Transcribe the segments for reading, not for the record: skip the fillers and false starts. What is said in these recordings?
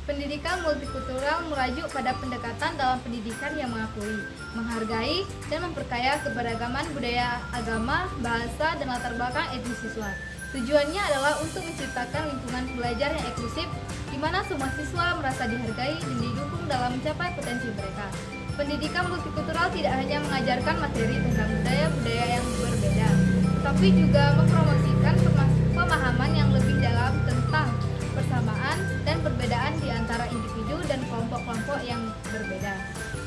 Pendidikan multikultural merujuk pada pendekatan dalam pendidikan yang mengakui, menghargai, dan memperkaya keberagaman budaya, agama, bahasa, dan latar belakang etnis siswa. Tujuannya adalah untuk menciptakan lingkungan belajar yang inklusif, di mana semua siswa merasa dihargai dan didukung dalam mencapai potensi mereka. Pendidikan multikultural tidak hanya mengajarkan materi tentang budaya-budaya yang berbeda, tapi juga mempromosikan pemahaman yang lebih dalam tentang persamaan dan perbedaan di antara individu dan kelompok-kelompok yang berbeda.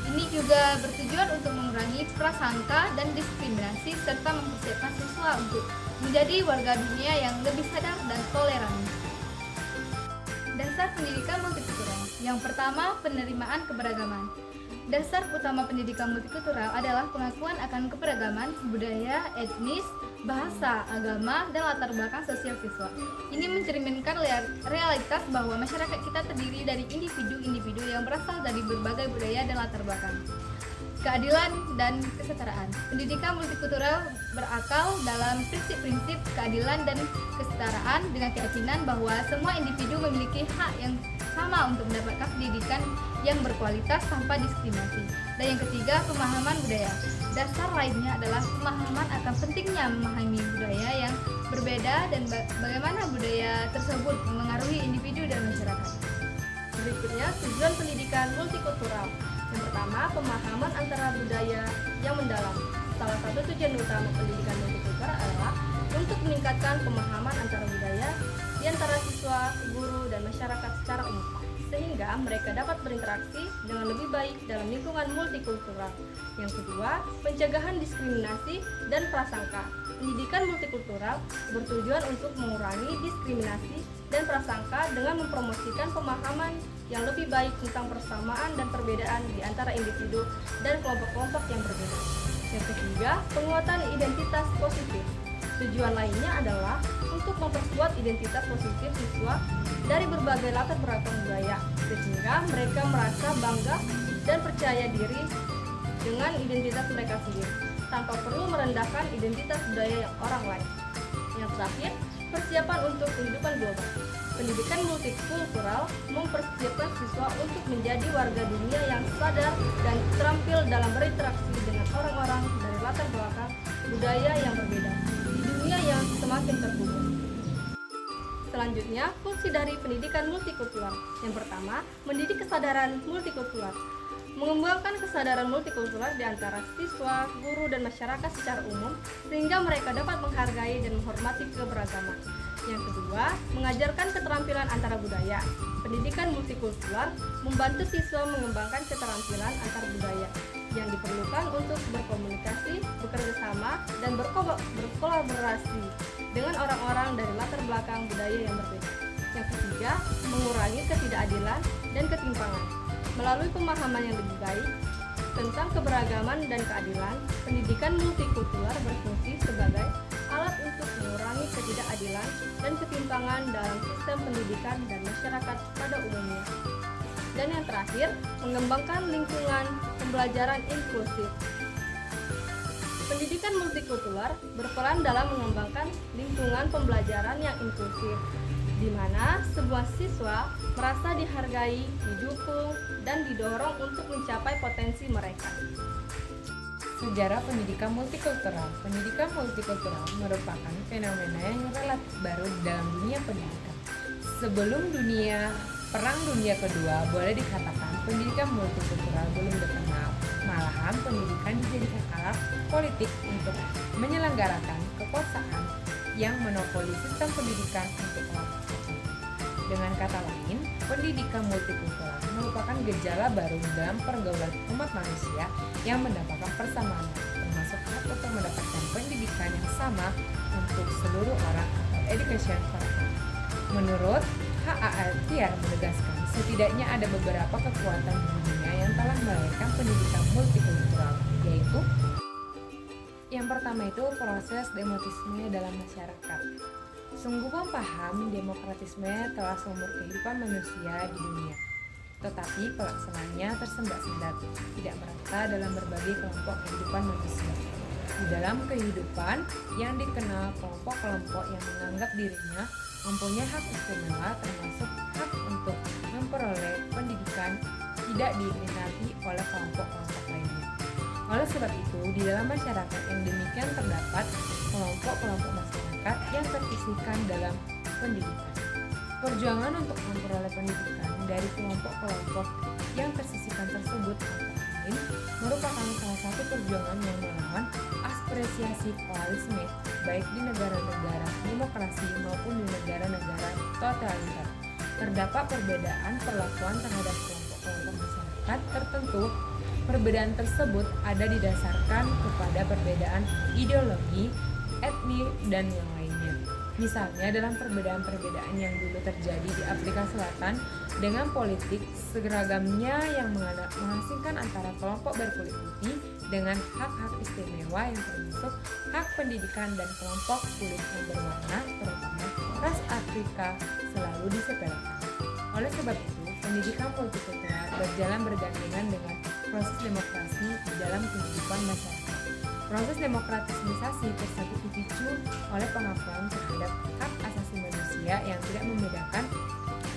Ini juga bertujuan untuk mengurangi prasangka dan diskriminasi serta mempersiapkan siswa untuk menjadi warga dunia yang lebih sadar dan toleran. Dasar pendidikan multikultural. Yang pertama, penerimaan keberagaman. Dasar utama pendidikan multikultural adalah pengakuan akan keberagaman budaya, etnis, bahasa, agama, dan latar belakang sosial siswa. Ini mencerminkan realitas bahwa masyarakat kita terdiri dari individu-individu yang berasal dari berbagai budaya dan latar belakang. Keadilan dan kesetaraan. Pendidikan multikultural berakal dalam prinsip-prinsip keadilan dan kesetaraan dengan keyakinan bahwa semua individu memiliki hak yang sama untuk mendapatkan pendidikan yang berkualitas tanpa diskriminasi. Dan yang ketiga, pemahaman budaya. Dasar lainnya adalah pemahaman akan pentingnya memahami budaya yang berbeda dan bagaimana budaya tersebut memengaruhi individu dan masyarakat. Berikutnya, tujuan pendidikan multikultural. Yang pertama, pemahaman antara budaya yang mendalam. Salah satu tujuan utama pendidikan multikultural adalah untuk meningkatkan pemahaman antara budaya di antara siswa, guru, dan masyarakat secara umum, sehingga mereka dapat berinteraksi dengan lebih baik dalam lingkungan multikultural. Yang kedua, pencegahan diskriminasi dan prasangka. Pendidikan multikultural bertujuan untuk mengurangi diskriminasi dan prasangka dengan mempromosikan pemahaman yang lebih baik tentang persamaan dan perbedaan di antara individu dan kelompok-kelompok yang berbeda. Yang ketiga, penguatan identitas positif. Tujuan lainnya adalah untuk memperkuat identitas positif siswa dari berbagai latar belakang budaya, sehingga mereka merasa bangga dan percaya diri dengan identitas mereka sendiri, tanpa perlu merendahkan identitas budaya orang lain. Yang terakhir, persiapan untuk kehidupan global. Pendidikan multikultural mempersiapkan siswa untuk menjadi warga dunia yang sadar dan terampil dalam berinteraksi dengan orang-orang dari latar belakang budaya yang berbeda di dunia yang semakin terhubung. Selanjutnya, fungsi dari pendidikan multikultural. Yang pertama, mendidik kesadaran multikultural. Mengembangkan kesadaran multikultural di antara siswa, guru, dan masyarakat secara umum sehingga mereka dapat menghargai dan menghormati keberagaman. Yang kedua, mengajarkan keterampilan antara budaya. Pendidikan multikultural membantu siswa mengembangkan keterampilan antar budaya yang diperlukan untuk berkomunikasi, bekerja sama, dan berkolaborasi dengan orang-orang dari latar belakang budaya yang berbeda. Yang ketiga, mengurangi ketidakadilan dan ketimpangan. Melalui pemahaman yang lebih baik tentang keberagaman dan keadilan, pendidikan multikultural berfungsi sebagai alat untuk mengurangi ketidakadilan dan ketimpangan dalam sistem pendidikan dan masyarakat pada umumnya. Dan yang terakhir, mengembangkan lingkungan pembelajaran inklusif. Pendidikan multikultural berperan dalam mengembangkan lingkungan pembelajaran yang inklusif, di mana sebuah siswa merasa dihargai, didukung, dan didorong untuk mencapai potensi mereka. Sejarah pendidikan multikultural. Pendidikan multikultural merupakan fenomena yang relatif baru dalam dunia pendidikan. Sebelum Perang Dunia Kedua, boleh dikatakan pendidikan multikultural belum dikenal. Malahan pendidikan dijadikan alat politik untuk menyelenggarakan kekuasaan yang monopoli sistem pendidikan untuk kelompok tertentu. Dengan kata lain, pendidikan multikultural merupakan gejala baru dalam pergaulan umat manusia yang mendapatkan persamaan, termasuk hak untuk mendapatkan pendidikan yang sama untuk seluruh orang atau education for all. Menurut HAL Tiar menegaskan, setidaknya ada beberapa kekuatan di dunia yang telah melahirkan pendidikan multikultural, yaitu yang pertama itu proses demokratisme dalam masyarakat. Sungguh paham demokratisme telah seumur kehidupan manusia di dunia. Tetapi pelaksanaannya tersendat-sendat, tidak merata dalam berbagai kelompok kehidupan manusia. Di dalam kehidupan yang dikenal kelompok-kelompok yang menganggap dirinya mempunyai hak istimewa termasuk hak untuk memperoleh pendidikan tidak diminati oleh kelompok-kelompok lainnya. Oleh sebab itu, di dalam masyarakat yang demikian terdapat kelompok-kelompok masyarakat yang terpisahkan dalam pendidikan. Perjuangan untuk memperoleh pendidikan dari kelompok-kelompok yang tersisihkan tersebut antara lain merupakan salah satu perjuangan yang melawan apresiasi koalisme baik di negara-negara demokrasi maupun di negara-negara totaliter. Terdapat perbedaan perlakuan terhadap kelompok-kelompok masyarakat tertentu. Perbedaan tersebut ada didasarkan kepada perbedaan ideologi, etnis, dan yang lainnya. Misalnya dalam perbedaan-perbedaan yang dulu terjadi di Afrika Selatan dengan politik seragamnya yang menghasilkan antara kelompok berkulit putih dengan hak-hak istimewa yang termasuk hak pendidikan dan kelompok kulit yang berwarna terutama ras Afrika selalu disepelekan. Oleh sebab itu, pendidikan multikultural berjalan bergandengan dengan proses demokrasi di dalam kehidupan masyarakat. Proses demokratisasi tersebut dipicu oleh pengakuan terhadap hak asasi manusia yang tidak membedakan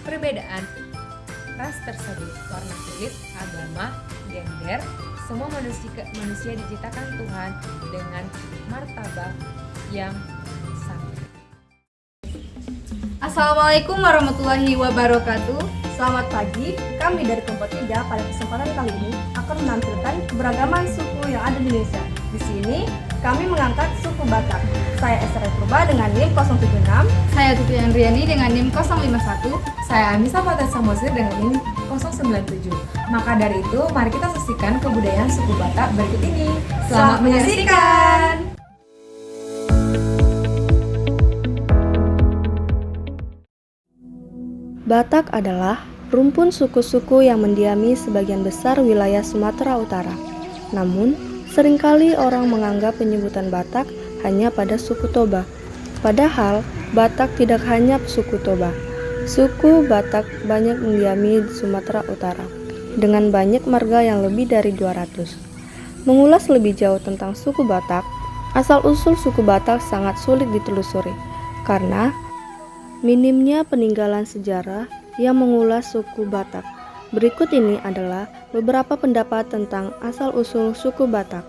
perbedaan ras tersebut, warna kulit, agama, gender. Semua manusia diciptakan Tuhan dengan martabat yang sama. Assalamualaikum warahmatullahi wabarakatuh. Selamat pagi, kami dari kelompok 3 pada kesempatan kali ini akan menampilkan keberagaman suku yang ada di Indonesia. Di sini kami mengangkat suku Batak. Saya Esra Purba dengan NIM 076. Saya Tuti Andriani dengan NIM 051. Saya Anissa Fathia Samosir dengan NIM 097. Maka dari itu, mari kita saksikan kebudayaan suku Batak berikut ini. Selamat menyaksikan! Batak adalah rumpun suku-suku yang mendiami sebagian besar wilayah Sumatera Utara. Namun, seringkali orang menganggap penyebutan Batak hanya pada suku Toba. Padahal, Batak tidak hanya suku Toba. Suku Batak banyak mendiami di Sumatera Utara, dengan banyak marga yang lebih dari 200. Mengulas lebih jauh tentang suku Batak, asal-usul suku Batak sangat sulit ditelusuri, karena minimnya peninggalan sejarah yang mengulas suku Batak. Berikut ini adalah beberapa pendapat tentang asal-usul suku Batak.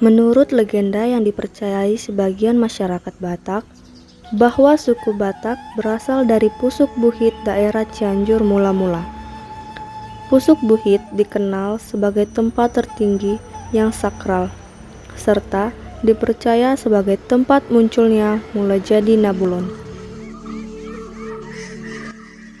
Menurut legenda yang dipercayai sebagian masyarakat Batak, bahwa suku Batak berasal dari Pusuk Buhit daerah Cianjur mula-mula. Pusuk Buhit dikenal sebagai tempat tertinggi yang sakral, serta dipercaya sebagai tempat munculnya mula jadi Nabulon.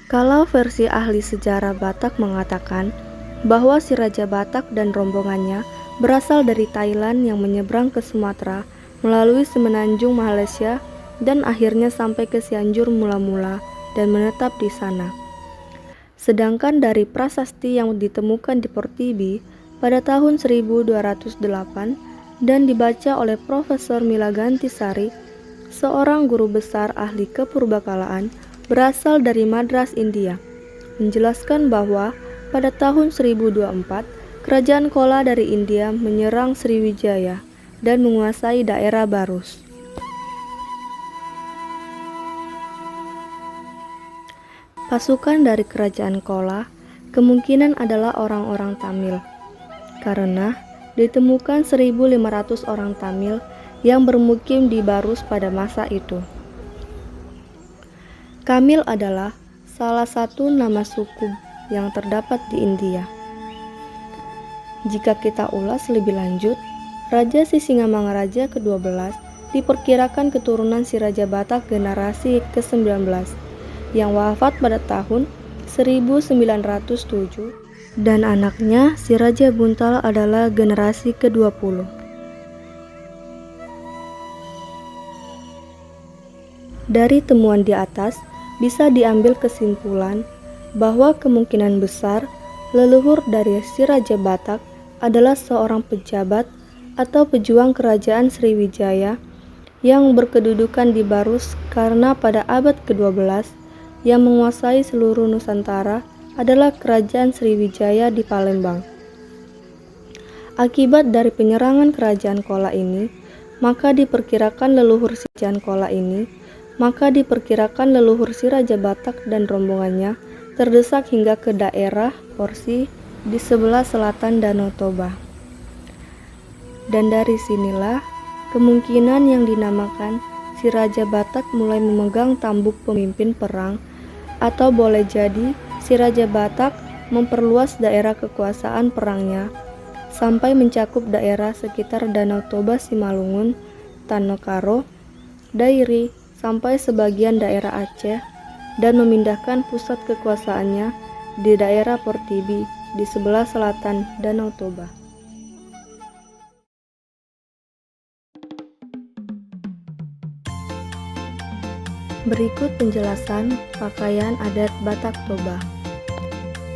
Kalau versi ahli sejarah Batak mengatakan bahwa si Raja Batak dan rombongannya berasal dari Thailand yang menyeberang ke Sumatera melalui semenanjung Malaysia dan akhirnya sampai ke Cianjur mula-mula dan menetap di sana. Sedangkan dari prasasti yang ditemukan di Portibi pada tahun 1208 dan dibaca oleh Profesor Milaganti Sari, seorang guru besar ahli kepurbakalaan berasal dari Madras, India, menjelaskan bahwa pada tahun 1024 kerajaan Kola dari India menyerang Sriwijaya dan menguasai daerah Barus. Pasukan dari kerajaan Kola kemungkinan adalah orang-orang Tamil, karena ditemukan 1.500 orang Tamil yang bermukim di Barus pada masa itu. Kamil adalah salah satu nama suku yang terdapat di India. Jika kita ulas lebih lanjut, Raja Sisingamangaraja ke-12 diperkirakan keturunan si Raja Batak generasi ke-19 yang wafat pada tahun 1907 dan anaknya si Raja Buntal adalah generasi ke-20. Dari temuan di atas bisa diambil kesimpulan bahwa kemungkinan besar leluhur dari si Raja Batak adalah seorang pejabat atau pejuang kerajaan Sriwijaya yang berkedudukan di Barus karena pada abad ke-12 yang menguasai seluruh Nusantara adalah Kerajaan Sriwijaya di Palembang. Akibat dari penyerangan Kerajaan Kola ini, maka diperkirakan leluhur si Raja Batak dan rombongannya terdesak hingga ke daerah Porsi di sebelah selatan Danau Toba. Dan dari sinilah kemungkinan yang dinamakan si Raja Batak mulai memegang tambuk pemimpin perang, atau boleh jadi si Raja Batak memperluas daerah kekuasaan perangnya sampai mencakup daerah sekitar Danau Toba, Simalungun, Tanokaro, Dairi, sampai sebagian daerah Aceh, dan memindahkan pusat kekuasaannya di daerah Portibi di sebelah selatan Danau Toba. Berikut penjelasan pakaian adat Batak Toba.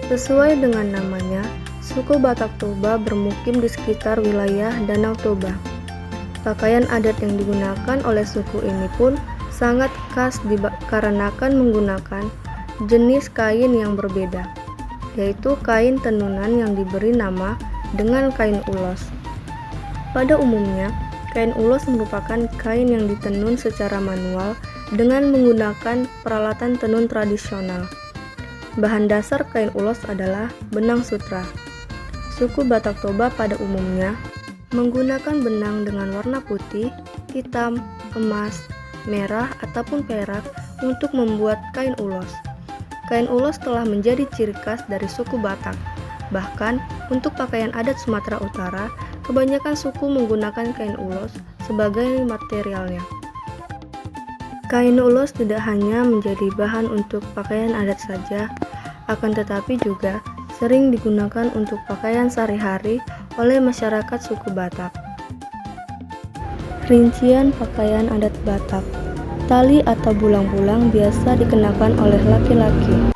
Sesuai dengan namanya, suku Batak Toba bermukim di sekitar wilayah Danau Toba. Pakaian adat yang digunakan oleh suku ini pun sangat khas dikarenakan menggunakan jenis kain yang berbeda, yaitu kain tenunan yang diberi nama dengan kain ulos. Pada umumnya, kain ulos merupakan kain yang ditenun secara manual dengan menggunakan peralatan tenun tradisional. Bahan dasar kain ulos adalah benang sutra. Suku Batak Toba pada umumnya menggunakan benang dengan warna putih, hitam, emas, merah, ataupun perak untuk membuat kain ulos. Kain ulos telah menjadi ciri khas dari suku Batak. Bahkan untuk pakaian adat Sumatera Utara, kebanyakan suku menggunakan kain ulos sebagai materialnya. Kain ulos tidak hanya menjadi bahan untuk pakaian adat saja, akan tetapi juga sering digunakan untuk pakaian sehari-hari oleh masyarakat suku Batak. Rincian pakaian adat Batak. Tali atau bulang-bulang biasa dikenakan oleh laki-laki.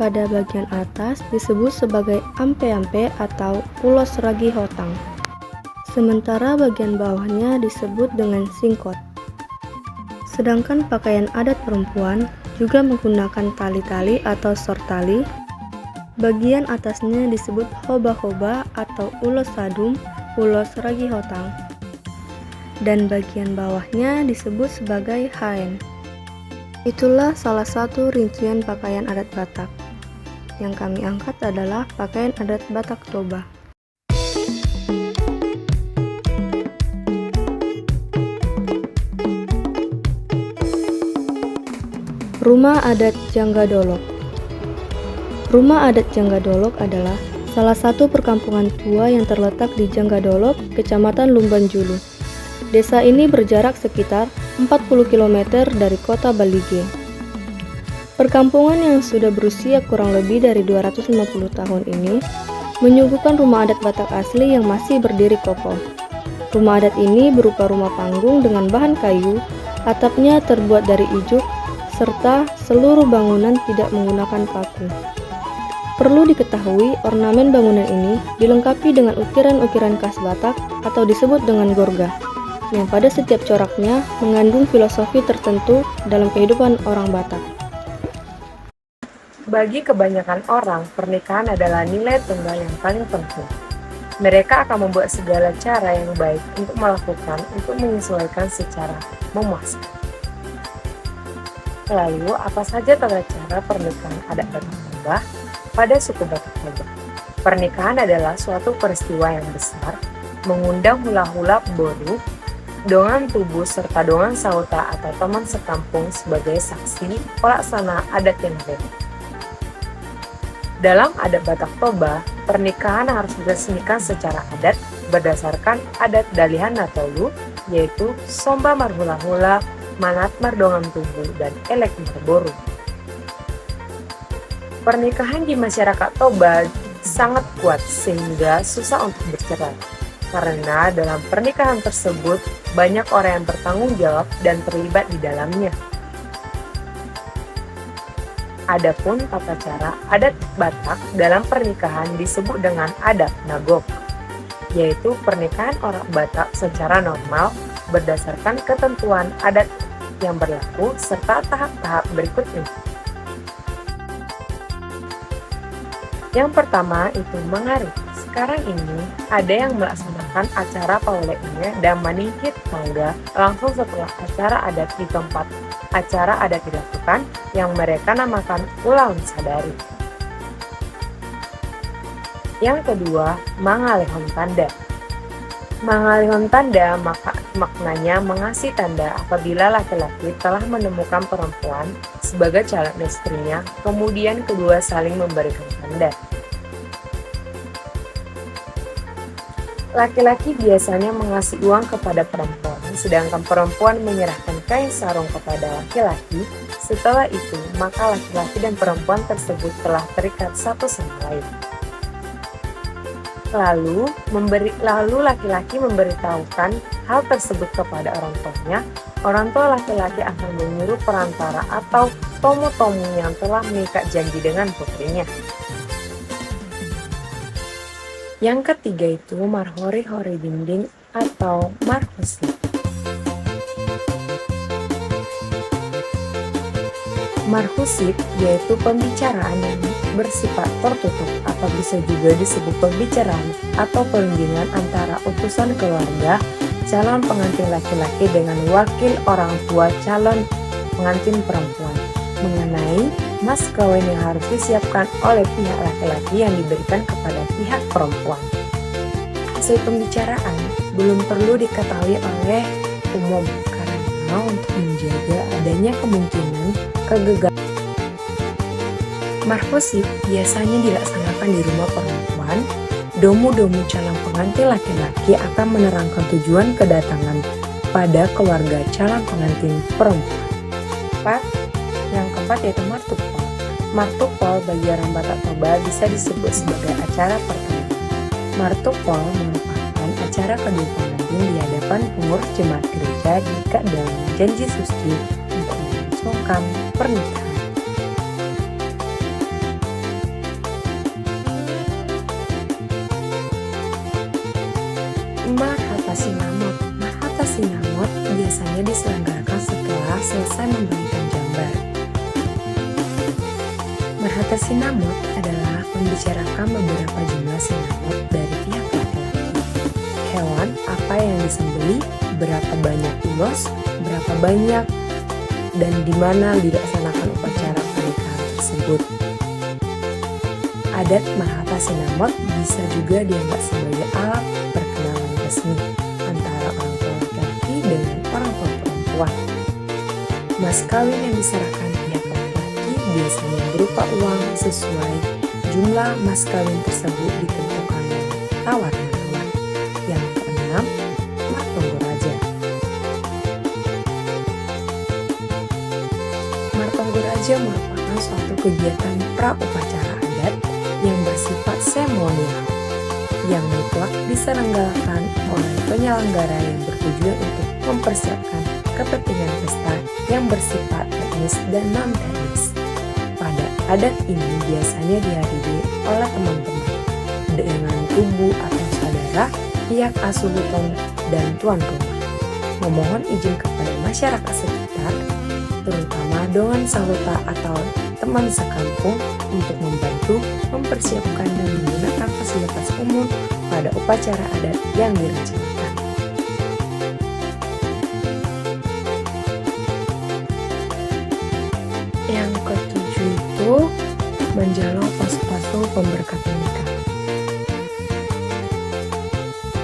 Pada bagian atas disebut sebagai ampe-ampe atau ulos ragi hotang. Sementara bagian bawahnya disebut dengan singkot. Sedangkan pakaian adat perempuan juga menggunakan tali-tali atau sortali. Bagian atasnya disebut hoba-hoba atau ulos sadum, ulos ragi hotang. Dan bagian bawahnya disebut sebagai haen. Itulah salah satu rincian pakaian adat Batak. Yang kami angkat adalah pakaian adat Batak Toba. Rumah adat Jangga Dolok. Rumah adat Jangga Dolok adalah salah satu perkampungan tua yang terletak di Jangga Dolok, Kecamatan Lumban Julu. Desa ini berjarak sekitar 40 km dari kota Balige. Perkampungan yang sudah berusia kurang lebih dari 250 tahun ini menyuguhkan rumah adat Batak asli yang masih berdiri kokoh. Rumah adat ini berupa rumah panggung dengan bahan kayu, atapnya terbuat dari ijuk, serta seluruh bangunan tidak menggunakan paku. Perlu diketahui, ornamen bangunan ini dilengkapi dengan ukiran-ukiran khas Batak atau disebut dengan gorga, yang pada setiap coraknya mengandung filosofi tertentu dalam kehidupan orang Batak. Bagi kebanyakan orang, pernikahan adalah nilai tunggal yang paling penting. Mereka akan membuat segala cara yang baik untuk menyesuaikan secara memuaskan. Lalu, apa saja tata cara pernikahan adat Batak Toba pada suku Batak Toba? Pernikahan adalah suatu peristiwa yang besar, mengundang hula-hula boru, dongan tubuh serta dongan sauta atau teman sekampung sebagai saksi pelaksana adat yang beda. Dalam adat Batak Toba, pernikahan harus diresmikan secara adat berdasarkan adat Dalihan Natolu, yaitu Somba Marhula-hula, Manat Mardongan Tubuh, dan Elek Marboru. Pernikahan di masyarakat Toba sangat kuat sehingga susah untuk bercerai. Karena dalam pernikahan tersebut banyak orang yang bertanggung jawab dan terlibat di dalamnya. Adapun tata cara adat Batak dalam pernikahan disebut dengan adat Nagok, yaitu pernikahan orang Batak secara normal berdasarkan ketentuan adat yang berlaku serta tahap-tahap berikutnya. Yang pertama itu mengarit. Sekarang ini ada yang melaksanakan acara pauleine dan manihit mangga langsung setelah acara adat di tempat acara adat dilakukan yang mereka namakan ulang sadari. Yang kedua, mangalihon tanda. Mangalihon tanda maknanya mengasih tanda apabila laki-laki telah menemukan perempuan sebagai calon istrinya, kemudian kedua saling memberikan tanda. Laki-laki biasanya mengasih uang kepada perempuan, sedangkan perempuan menyerahkan kain sarung kepada laki-laki. Setelah itu, maka laki-laki dan perempuan tersebut telah terikat satu sama lain. Lalu laki-laki memberitahukan hal tersebut kepada orang tuanya. Orang tua laki-laki akan menyuruh perantara atau tomo-tomo yang telah mengikat janji dengan putrinya. Yang ketiga itu marhori-hori dinding atau marhusi. Marhusit yaitu pembicaraan yang bersifat tertutup atau bisa juga disebut pembicaraan atau perundingan antara utusan keluarga calon pengantin laki-laki dengan wakil orang tua calon pengantin perempuan mengenai mas kawin yang harus disiapkan oleh pihak laki-laki yang diberikan kepada pihak perempuan. Hasil pembicaraan belum perlu diketahui oleh umum karena untuk menjaga adanya kemungkinan kegagalan. Marhusit biasanya dilaksanakan di rumah perempuan. Domu-domu calon pengantin laki-laki akan menerangkan tujuan kedatangan pada keluarga calon pengantin perempuan. Yang keempat yaitu martukpol. Martukpol bagi orang Batak Toba bisa disebut sebagai acara pertemuan. Martukpol merupakan acara kedua pengantin di hadapan pengurus jemaat gereja diikat dalam janji suci untuk melangsungkan pernikahan. Marhata Sinamot. Marhata Sinamot biasanya diselenggarakan setelah selesai memberikan jambar. Marhata Sinamot adalah membicarakan beberapa jumlah sinamot dari pihak laki-laki. Hewan apa yang disembelih, berapa banyak ulos, berapa banyak, dan di mana dilaksanakan upacara pernikahan tersebut. Adat Marhata Sinamot bisa juga dianggap sebagai alat perkenalan resmi antara orang tua laki-laki dengan orang tua perempuan. Mas kawin yang diserahkan pihak laki-laki biasanya berupa uang sesuai jumlah mas kawin tersebut ditentukan dengan tawar-menawar. Yang keenam, Martonggoraja. Martonggoraja merupakan suatu kegiatan pra-upacara adat yang bersifat seremonial yang mutlak diselenggarakan oleh penyelenggara yang bertujuan untuk mempersiapkan kepentingan pesta yang bersifat teknis dan non-teknis. Pada adat ini biasanya dihadiri oleh teman-teman dengan kubu atau saudara, pihak asubuton, dan tuan rumah. Memohon izin kepada masyarakat sekitar, terutama dongan sahuta atau teman sekampung untuk membantu mempersiapkan dan menggunakan fasilitas umum pada upacara adat yang direncanakan. Yang ketujuh itu menjalo pasu-pasu pemberkatan nikah.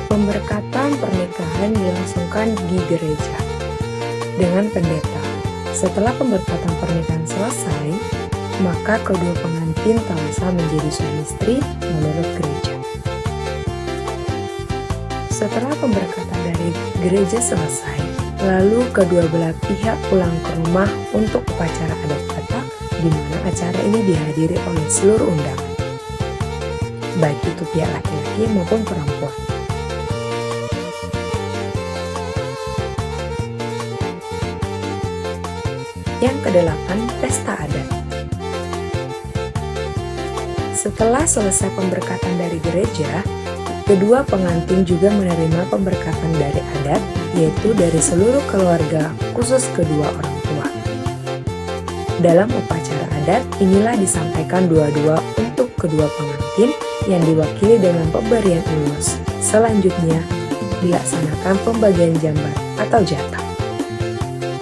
Pemberkatan pernikahan dilangsungkan di gereja dengan pendeta. Setelah pemberkatan pernikahan selesai, maka kedua pengantin telah sah menjadi suami istri menurut gereja. Setelah pemberkatan dari gereja selesai, lalu kedua belah pihak pulang ke rumah untuk upacara adat Batak, di mana acara ini dihadiri oleh seluruh undangan, baik itu pihak laki-laki maupun perempuan. Yang kedelapan, pesta adat. Setelah selesai pemberkatan dari gereja, kedua pengantin juga menerima pemberkatan dari adat yaitu dari seluruh keluarga khusus kedua orang tua. Dalam upacara adat, inilah disampaikan dua-dua untuk kedua pengantin yang diwakili dengan pemberian ulus. Selanjutnya, dilaksanakan pembagian jambar atau jatah.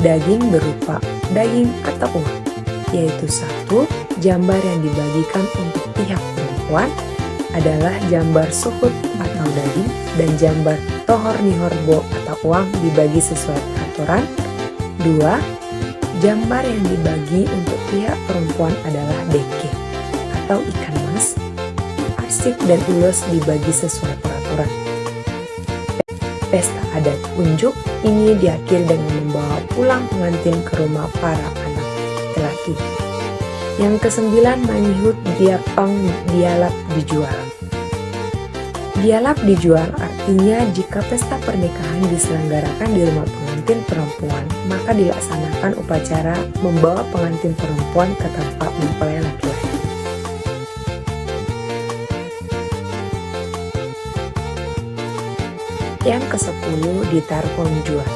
Daging berupa daging atau uang, yaitu 1. Jambar yang dibagikan untuk pihak perempuan adalah jambar suhut atau daging, dan jambar tohor nihorbo atau uang dibagi sesuai peraturan. 2. Jambar yang dibagi untuk pihak perempuan adalah deke atau ikan mas. Arsik dan ulos dibagi sesuai peraturan. Pesta adat unjuk ini diakhiri dengan membawa pulang pengantin ke rumah para anak laki-laki. Yang ke-9, manihut diapang dialap dijual. Dialap dijual artinya jika pesta pernikahan diselenggarakan di rumah pengantin perempuan, maka dilaksanakan upacara membawa pengantin perempuan ke tempat mempelai laki-laki. Yang ke-10, ditarpon jual.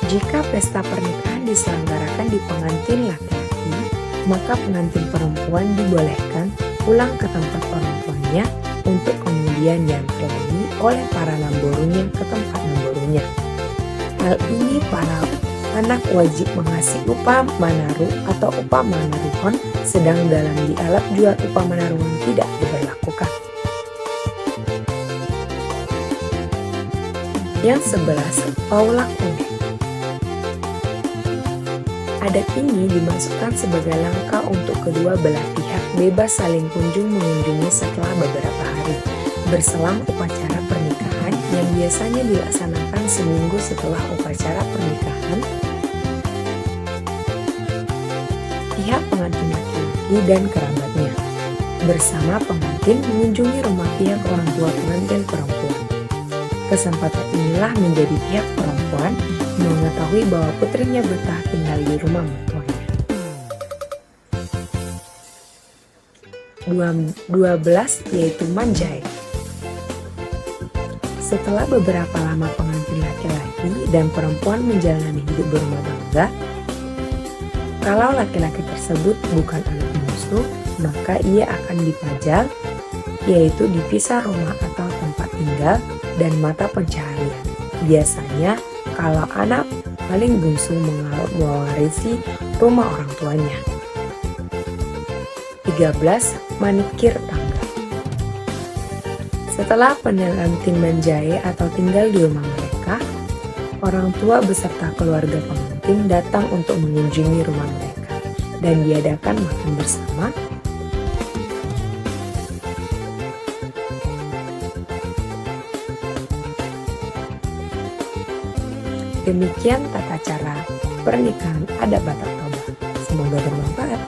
Jika pesta pernikahan diselenggarakan di pengantin laki-laki, maka pengantin perempuan dibolehkan pulang ke tempat orang tuanya untuk kemudian diantar lagi oleh para namborunya ke tempat namborunya. Hal ini para anak wajib mengasih upah manaru atau upah manaruhon, sedang dalam dialap jual upah manaruhon tidak diberlakukan. Yang 11, paulak unek. Adat ini dimasukkan sebagai langkah untuk kedua belah pihak bebas saling kunjung mengunjungi setelah beberapa hari, berselang upacara pernikahan yang biasanya dilaksanakan seminggu setelah upacara pernikahan. Pihak pengantin laki-laki dan kerabatnya bersama pengantin mengunjungi rumah pihak orang tua pengantin perempuan. Kesempatan inilah menjadi pihak perempuan mengetahui bahwa putrinya betah tinggal di rumah mertuanya. 12, yaitu manjai. Setelah beberapa lama pengantin laki-laki dan perempuan menjalani hidup berumah tangga, kalau laki-laki tersebut bukan anak bungsu, maka ia akan dipajal, yaitu dipisah rumah atau tempat tinggal dan mata pencaharian. Biasanya kalau anak paling bungsu mewarisi rumah orang tuanya. 13, manikir tangga. Setelah pengantin menjai atau tinggal di rumah mereka, orang tua beserta keluarga pengantin datang untuk mengunjungi rumah mereka dan diadakan makan bersama. Demikian tata cara pernikahan adat Batak Toba. Semoga bermanfaat.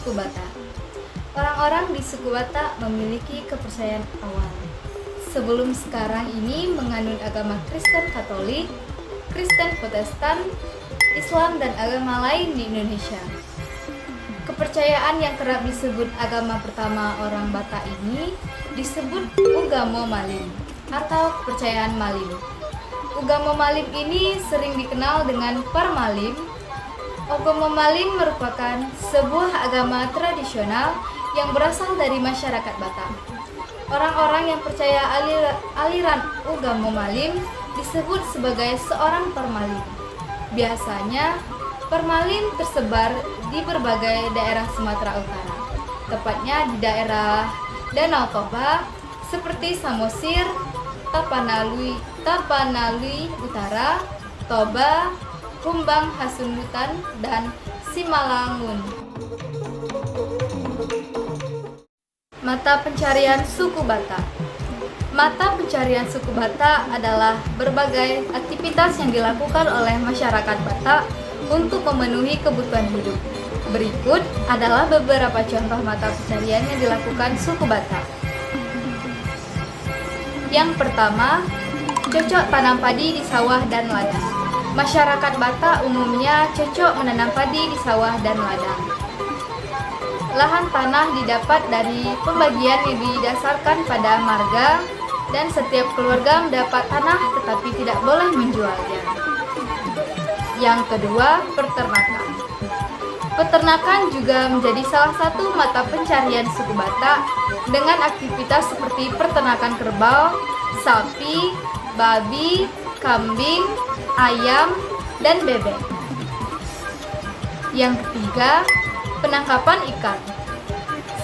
suku Batak. Orang-orang di suku Batak memiliki kepercayaan awal. Sebelum sekarang ini menganut agama Kristen Katolik, Kristen Protestan, Islam, dan agama lain di Indonesia. Kepercayaan yang kerap disebut agama pertama orang Batak ini disebut Ugamo Malim atau kepercayaan Malim. Ugamo Malim ini sering dikenal dengan Parmalim. Ugamo Malim merupakan sebuah agama tradisional yang berasal dari masyarakat Batak. Orang-orang yang percaya aliran Ugamo Malim disebut sebagai seorang Parmalim. Biasanya, Parmalim tersebar di berbagai daerah Sumatera Utara, tepatnya di daerah Danau Toba seperti Samosir, Tapanuli Utara, Toba, Humbang Hasundutan, dan Simalangun. Mata pencarian suku Batak. Mata pencarian suku Batak adalah berbagai aktivitas yang dilakukan oleh masyarakat Batak untuk memenuhi kebutuhan hidup. Berikut adalah beberapa contoh mata pencarian yang dilakukan suku Batak. Yang pertama, cocok tanam padi di sawah dan ladang. Masyarakat Batak umumnya cocok menanam padi di sawah dan ladang. Lahan tanah didapat dari pembagian yang didasarkan pada marga, dan setiap keluarga mendapat tanah tetapi tidak boleh menjualnya. Yang kedua, peternakan. Peternakan juga menjadi salah satu mata pencarian suku Batak dengan aktivitas seperti peternakan kerbau, sapi, babi, kambing, ayam, dan bebek. Yang ketiga, penangkapan ikan.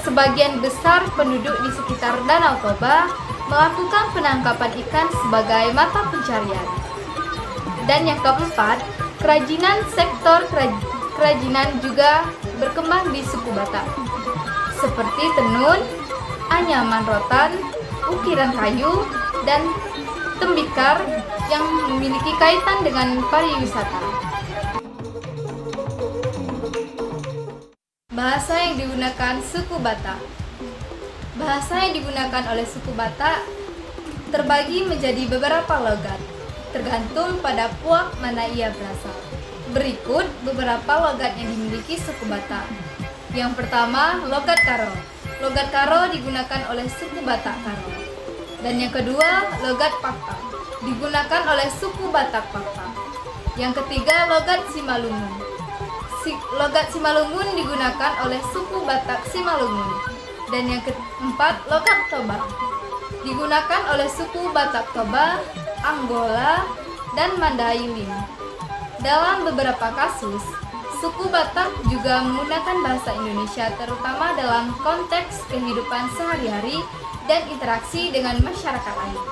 Sebagian besar penduduk di sekitar Danau Toba melakukan penangkapan ikan sebagai mata pencarian. Dan yang keempat, kerajinan. Sektor kerajinan juga berkembang di suku Batak, seperti tenun, anyaman rotan, ukiran kayu, dan tembikar yang memiliki kaitan dengan pariwisata. Bahasa yang digunakan suku Batak. Bahasa yang digunakan oleh suku Batak terbagi menjadi beberapa logat, tergantung pada puak mana ia berasal. Berikut beberapa logat yang dimiliki suku Batak. Yang pertama, logat Karo. Logat Karo digunakan oleh suku Batak Karo. Dan yang kedua, logat Pakpak, digunakan oleh suku Batak Pakpak. Yang ketiga, logat Simalungun. Logat Simalungun digunakan oleh suku Batak Simalungun. Dan yang keempat, logat Toba, digunakan oleh suku Batak Toba, Anggola, dan Mandailing. Dalam beberapa kasus, suku Batak juga menggunakan bahasa Indonesia terutama dalam konteks kehidupan sehari-hari dan interaksi dengan masyarakat lain.